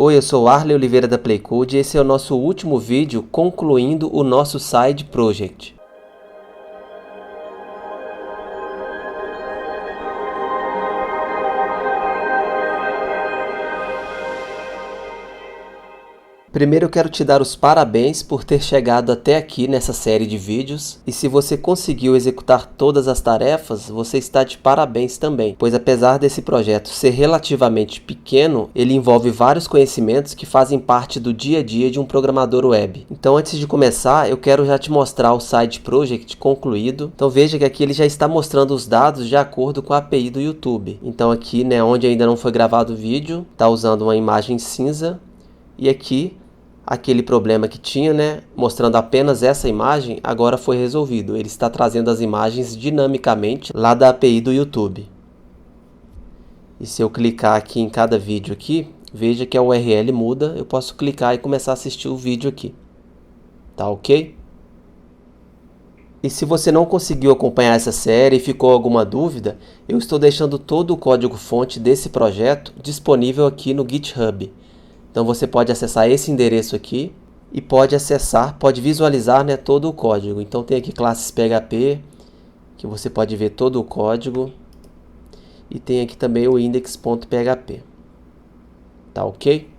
Oi, eu sou Arley Oliveira da Playcode e esse é o nosso último vídeo concluindo o nosso Side Project. Primeiro eu quero te dar os parabéns por ter chegado até aqui nessa série de vídeos, e se você conseguiu executar todas as tarefas, você está de parabéns também, pois apesar desse projeto ser relativamente pequeno, ele envolve vários conhecimentos que fazem parte do dia a dia de um programador web. Então antes de começar, eu quero já te mostrar o Side Project concluído. Então veja que aqui ele já está mostrando os dados de acordo com a API do YouTube. Então aqui, onde ainda não foi gravado o vídeo, está usando uma imagem cinza, e aqui aquele problema que tinha, mostrando apenas essa imagem, agora foi resolvido. Ele está trazendo as imagens dinamicamente lá da API do YouTube. E se eu clicar aqui em cada vídeo aqui, veja que a URL muda. Eu posso clicar e começar a assistir o vídeo aqui. Tá ok? E se você não conseguiu acompanhar essa série e ficou alguma dúvida, eu estou deixando todo o código-fonte desse projeto disponível aqui no GitHub. Então você pode acessar esse endereço aqui e pode visualizar todo o código. Então tem aqui classes PHP, que você pode ver todo o código. E tem aqui também o index.php. Tá ok?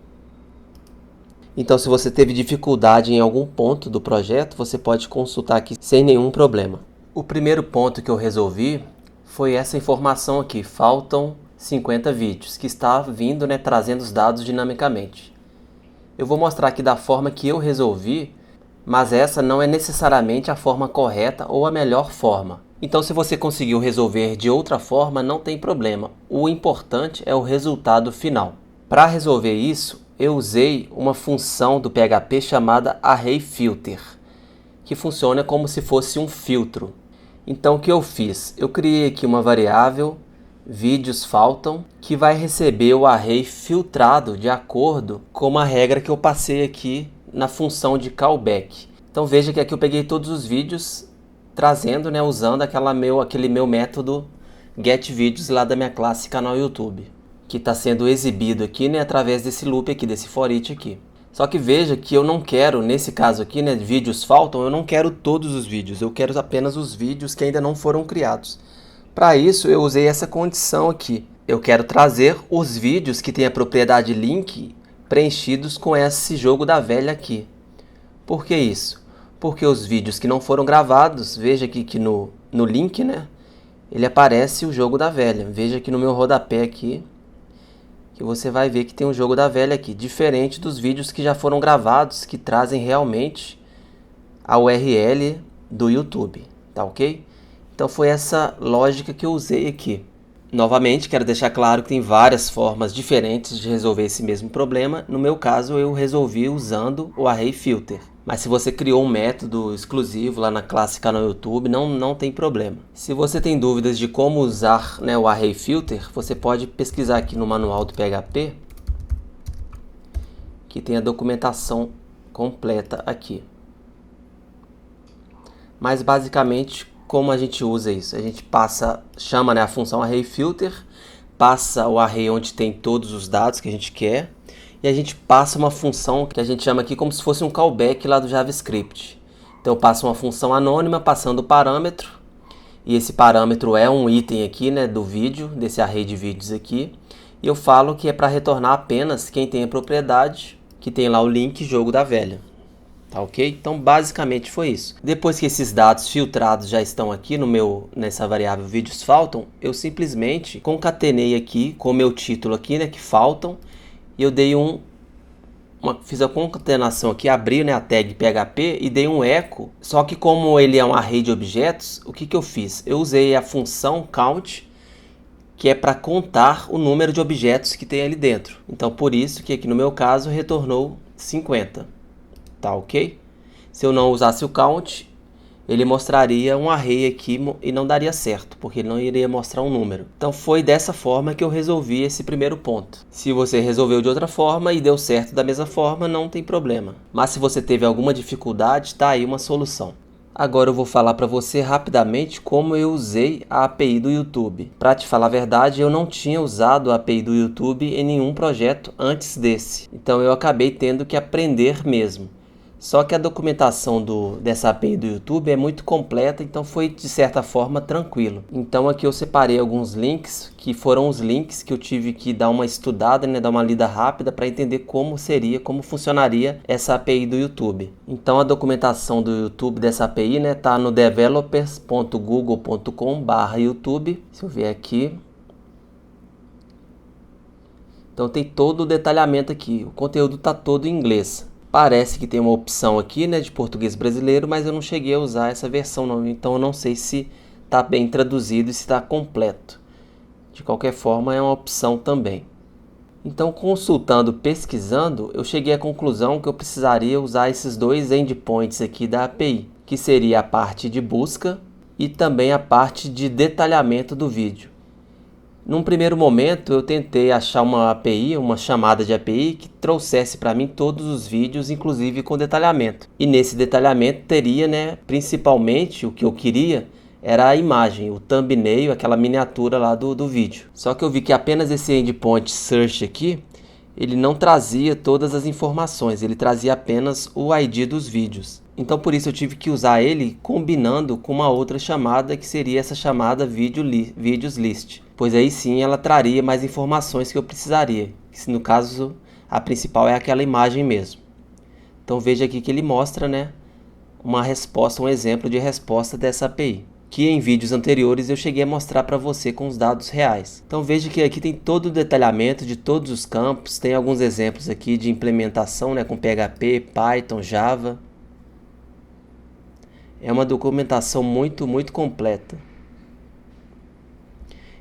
Então se você teve dificuldade em algum ponto do projeto, você pode consultar aqui sem nenhum problema. O primeiro ponto que eu resolvi foi essa informação aqui. Faltam 50 vídeos, que está vindo, trazendo os dados dinamicamente. Eu vou mostrar aqui da forma que eu resolvi, mas essa não é necessariamente a forma correta ou a melhor forma. Então se você conseguiu resolver de outra forma, não tem problema. O importante é o resultado final. Para resolver isso, eu usei uma função do PHP chamada ArrayFilter, que funciona como se fosse um filtro. Então o que eu fiz? Eu criei aqui uma variável vídeos faltam, que vai receber o array filtrado de acordo com uma regra que eu passei aqui na função de callback. Então veja que aqui eu peguei todos os vídeos, trazendo, usando aquele meu método getVideos lá da minha classe canal YouTube, que está sendo exibido aqui, através desse loop aqui, desse for each aqui. Só que veja que eu não quero, nesse caso aqui, vídeos faltam, eu não quero todos os vídeos, eu quero apenas os vídeos que ainda não foram criados. Para isso, eu usei essa condição aqui. Eu quero trazer os vídeos que têm a propriedade link preenchidos com esse jogo da velha aqui. Por que isso? Porque os vídeos que não foram gravados, veja aqui que no link, ele aparece o jogo da velha. Veja aqui no meu rodapé aqui, que você vai ver que tem o jogo da velha aqui, diferente dos vídeos que já foram gravados, que trazem realmente a URL do YouTube, tá ok? Então foi essa lógica que eu usei aqui. Novamente, quero deixar claro que tem várias formas diferentes de resolver esse mesmo problema. No meu caso, eu resolvi usando o ArrayFilter. Mas se você criou um método exclusivo lá na classe canal YouTube, não tem problema. Se você tem dúvidas de como usar o ArrayFilter, você pode pesquisar aqui no manual do PHP, que tem a documentação completa aqui. Mas basicamente, como a gente usa isso? A gente chama a função ArrayFilter, passa o array onde tem todos os dados que a gente quer, e a gente passa uma função que a gente chama aqui como se fosse um callback lá do JavaScript. Então eu passo uma função anônima passando o parâmetro, e esse parâmetro é um item aqui do vídeo, desse array de vídeos aqui, e eu falo que é para retornar apenas quem tem a propriedade, que tem lá o link jogo da velha. Tá ok? Então basicamente foi isso. Depois que esses dados filtrados já estão aqui nessa variável vídeos faltam, eu simplesmente concatenei aqui com o meu título aqui, que faltam, e eu dei fiz a concatenação aqui, abri a tag PHP e dei um echo. Só que como ele é um array de objetos, o que eu fiz? Eu usei a função count, que é para contar o número de objetos que tem ali dentro. Então por isso que aqui no meu caso retornou 50. Tá ok? Se eu não usasse o count, ele mostraria um array aqui e não daria certo, porque ele não iria mostrar um número. Então foi dessa forma que eu resolvi esse primeiro ponto. Se você resolveu de outra forma e deu certo da mesma forma, não tem problema. Mas se você teve alguma dificuldade, tá aí uma solução. Agora eu vou falar para você rapidamente como eu usei a API do YouTube. Para te falar a verdade, eu não tinha usado a API do YouTube em nenhum projeto antes desse. Então eu acabei tendo que aprender mesmo. Só que a documentação dessa API do YouTube é muito completa, então foi de certa forma tranquilo. Então aqui eu separei alguns links, que foram os links que eu tive que dar uma estudada, dar uma lida rápida para entender como funcionaria essa API do YouTube. Então a documentação do YouTube dessa API está no developers.google.com/youtube. Se eu ver aqui. Então tem todo o detalhamento aqui, o conteúdo está todo em inglês. Parece que tem uma opção aqui, de português brasileiro, mas eu não cheguei a usar essa versão não, então eu não sei se está bem traduzido e se está completo. De qualquer forma, é uma opção também. Então, consultando, pesquisando, eu cheguei à conclusão que eu precisaria usar esses dois endpoints aqui da API, que seria a parte de busca e também a parte de detalhamento do vídeo. Num primeiro momento, eu tentei achar uma API, uma chamada de API que trouxesse para mim todos os vídeos, inclusive com detalhamento. E nesse detalhamento teria, principalmente o que eu queria era a imagem, o thumbnail, aquela miniatura lá do vídeo. Só que eu vi que apenas esse endpoint search aqui, ele não trazia todas as informações, ele trazia apenas o ID dos vídeos. Então por isso eu tive que usar ele combinando com uma outra chamada, que seria essa chamada videos list. Pois aí sim ela traria mais informações que eu precisaria, que no caso a principal é aquela imagem mesmo. Então veja aqui que ele mostra uma resposta, um exemplo de resposta dessa API, que em vídeos anteriores eu cheguei a mostrar para você com os dados reais. Então veja que aqui tem todo o detalhamento de todos os campos, tem alguns exemplos aqui de implementação com PHP, Python, Java. É uma documentação muito completa.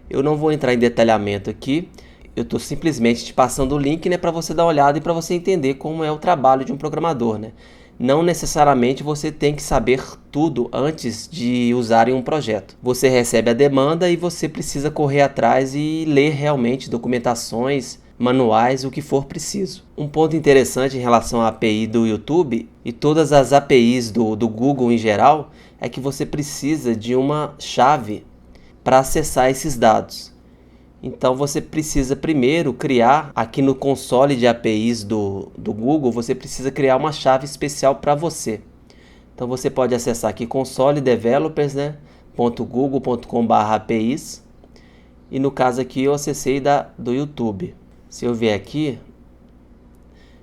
Eu não vou entrar em detalhamento aqui, eu estou simplesmente te passando o link para você dar uma olhada e para você entender como é o trabalho de um programador. Não necessariamente você tem que saber tudo antes de usar em um projeto. Você recebe a demanda e você precisa correr atrás e ler realmente documentações, manuais, o que for preciso. Um ponto interessante em relação à API do YouTube e todas as APIs do Google em geral é que você precisa de uma chave para acessar esses dados. Então você precisa primeiro criar, aqui no console de APIs do Google, você precisa criar uma chave especial para você. Então você pode acessar aqui console developers, .google.com/apis, e no caso aqui eu acessei do YouTube. Se eu vier aqui,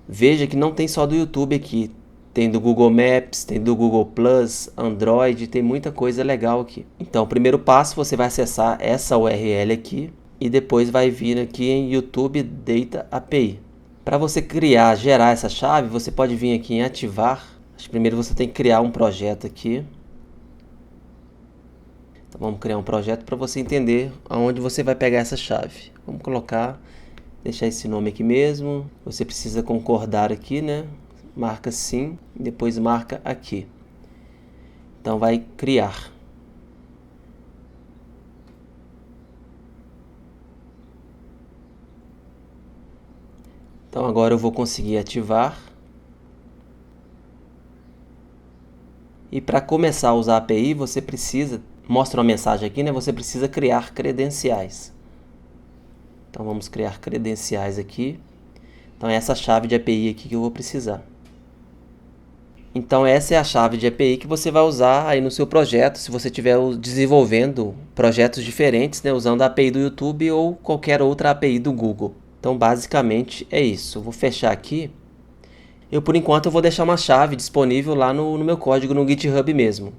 veja que não tem só do YouTube aqui. Tem do Google Maps, tem do Google Plus, Android, tem muita coisa legal aqui. Então, o primeiro passo, você vai acessar essa URL aqui e depois vai vir aqui em YouTube Data API. Para você gerar essa chave, você pode vir aqui em ativar. Primeiro você tem que criar um projeto aqui. Então, vamos criar um projeto para você entender aonde você vai pegar essa chave. Vamos deixar esse nome aqui mesmo. Você precisa concordar aqui, marca sim, depois marca aqui. Então vai criar. Então agora eu vou conseguir ativar. E para começar a usar a API, você precisa, mostra uma mensagem aqui, você precisa criar credenciais. Então vamos criar credenciais aqui. Então é essa chave de API aqui que eu vou precisar. Então essa é a chave de API que você vai usar aí no seu projeto, se você estiver desenvolvendo projetos diferentes, usando a API do YouTube ou qualquer outra API do Google. Então basicamente é isso. Eu vou fechar aqui. Por enquanto eu vou deixar uma chave disponível lá no meu código no GitHub mesmo,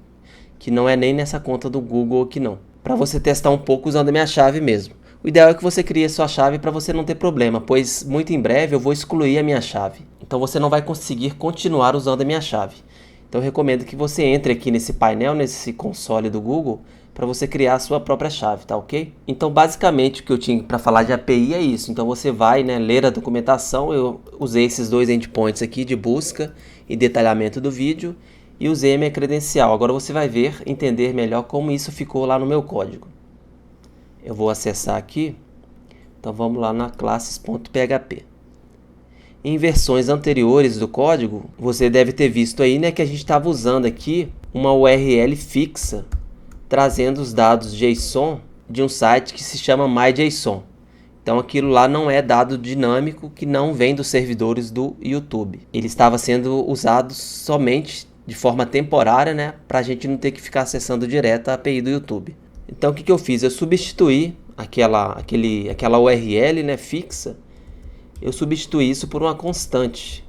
que não é nem nessa conta do Google aqui não, para você testar um pouco usando a minha chave mesmo. O ideal é que você crie a sua chave para você não ter problema, pois muito em breve eu vou excluir a minha chave. Então você não vai conseguir continuar usando a minha chave. Então eu recomendo que você entre aqui nesse painel, nesse console do Google, para você criar a sua própria chave, tá ok? Então basicamente o que eu tinha para falar de API é isso. Então você vai ler a documentação, eu usei esses dois endpoints aqui de busca e detalhamento do vídeo e usei a minha credencial. Agora você vai entender melhor como isso ficou lá no meu código. Eu vou acessar aqui, então vamos lá na classes.php. Em versões anteriores do código, você deve ter visto aí que a gente estava usando aqui uma URL fixa trazendo os dados JSON de um site que se chama MyJSON. Então aquilo lá não é dado dinâmico que não vem dos servidores do YouTube. Ele estava sendo usado somente de forma temporária, né, para a gente não ter que ficar acessando direto a API do YouTube. Então o que eu fiz? Eu substituí aquela URL, né, fixa, eu substituí isso por uma constante.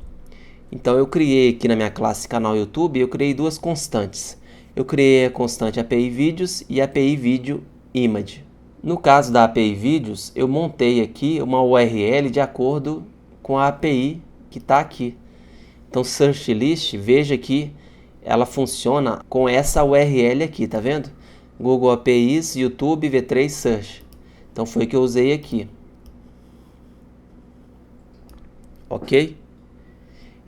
Então eu criei aqui na minha classe canal YouTube, eu criei duas constantes. Eu criei a constante API Vídeos e API Video Image. No caso da API Vídeos, eu montei aqui uma URL de acordo com a API que está aqui. Então Search List, veja que ela funciona com essa URL aqui, tá vendo? Google APIs, YouTube, V3 Search. Então foi o que eu usei aqui. Ok?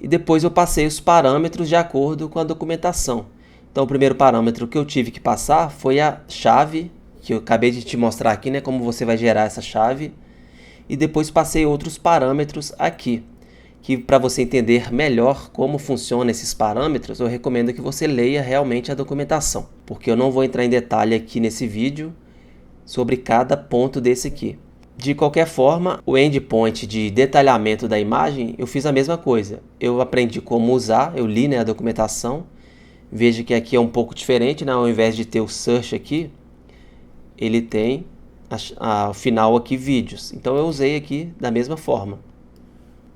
E depois eu passei os parâmetros de acordo com a documentação. Então o primeiro parâmetro que eu tive que passar foi a chave, que eu acabei de te mostrar aqui, né, como você vai gerar essa chave. E depois passei outros parâmetros aqui, que para você entender melhor como funcionam esses parâmetros, eu recomendo que você leia realmente a documentação, porque eu não vou entrar em detalhe aqui nesse vídeo sobre cada ponto desse aqui. De qualquer forma, o endpoint de detalhamento da imagem, eu fiz a mesma coisa. Eu aprendi como usar, eu li, né, a documentação. Veja que aqui é um pouco diferente, né? Ao invés de ter o search aqui, ele tem ao final aqui vídeos. Então eu usei aqui da mesma forma.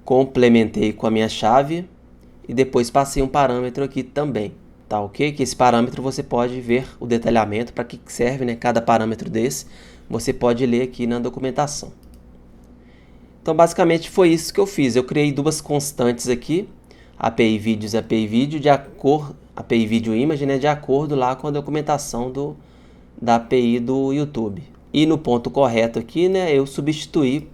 Complementei com a minha chave e depois passei um parâmetro aqui também. Tá ok? Que esse parâmetro você pode ver o detalhamento, para que serve, né? Cada parâmetro desse, você pode ler aqui na documentação. Então basicamente foi isso que eu fiz. Eu criei duas constantes aqui, API Vídeos e API Video, API Video Image, né? De acordo lá com a documentação da API do YouTube. E no ponto correto aqui, né? Eu substituí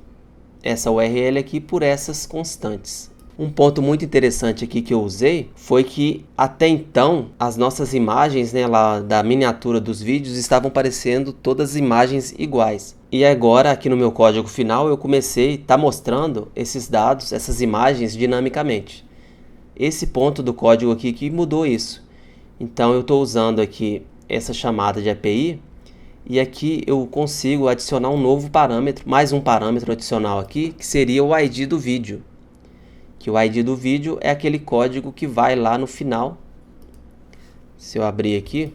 essa URL aqui por essas constantes. Um ponto muito interessante aqui que eu usei foi que até então as nossas imagens, né, lá da miniatura dos vídeos estavam parecendo todas imagens iguais. E agora aqui no meu código final eu comecei a estar mostrando esses dados, essas imagens dinamicamente. Esse ponto do código aqui que mudou isso. Então eu estou usando aqui essa chamada de API e aqui eu consigo adicionar um novo parâmetro, mais um parâmetro adicional aqui, que seria o ID do vídeo. Que o ID do vídeo é aquele código que vai lá no final. Se eu abrir aqui,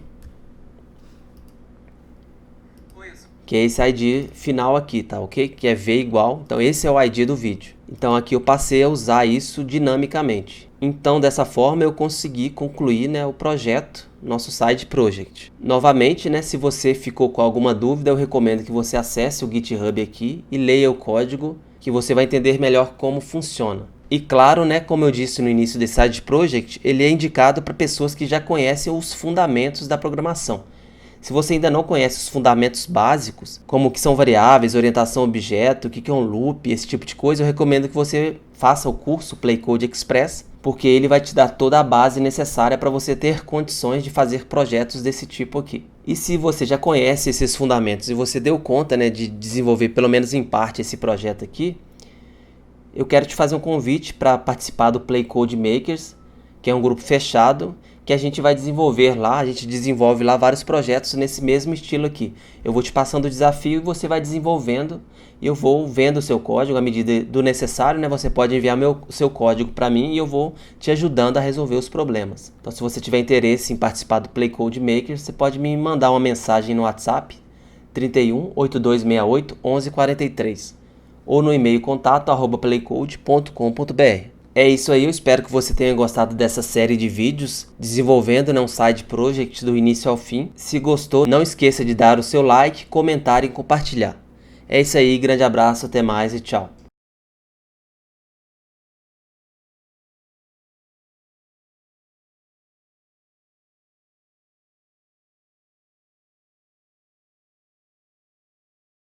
que é esse ID final aqui, tá ok? Que é V igual, então esse é o ID do vídeo. Então aqui eu passei a usar isso dinamicamente. Então dessa forma eu consegui concluir, né, o projeto, nosso side project. Novamente, né, se você ficou com alguma dúvida, eu recomendo que você acesse o GitHub aqui e leia o código, que você vai entender melhor como funciona. E claro, né, como eu disse no início desse side project, ele é indicado para pessoas que já conhecem os fundamentos da programação. Se você ainda não conhece os fundamentos básicos, como o que são variáveis, orientação a objeto, o que é um loop, esse tipo de coisa, eu recomendo que você faça o curso Play Code Express, porque ele vai te dar toda a base necessária para você ter condições de fazer projetos desse tipo aqui. E se você já conhece esses fundamentos e você deu conta, né, de desenvolver pelo menos em parte esse projeto aqui, eu quero te fazer um convite para participar do Play Code Makers, que é um grupo fechado, que a gente vai desenvolver lá, a gente desenvolve lá vários projetos nesse mesmo estilo aqui. Eu vou te passando o desafio e você vai desenvolvendo, e eu vou vendo o seu código à medida do necessário, né? Você pode enviar seu código para mim e eu vou te ajudando a resolver os problemas. Então se você tiver interesse em participar do Play Code Makers, você pode me mandar uma mensagem no WhatsApp 31 8268 1143 ou no e-mail contato@playcode.com.br. É isso aí, eu espero que você tenha gostado dessa série de vídeos desenvolvendo, né, um side project do início ao fim. Se gostou, não esqueça de dar o seu like, comentar e compartilhar. É isso aí, grande abraço, até mais e tchau.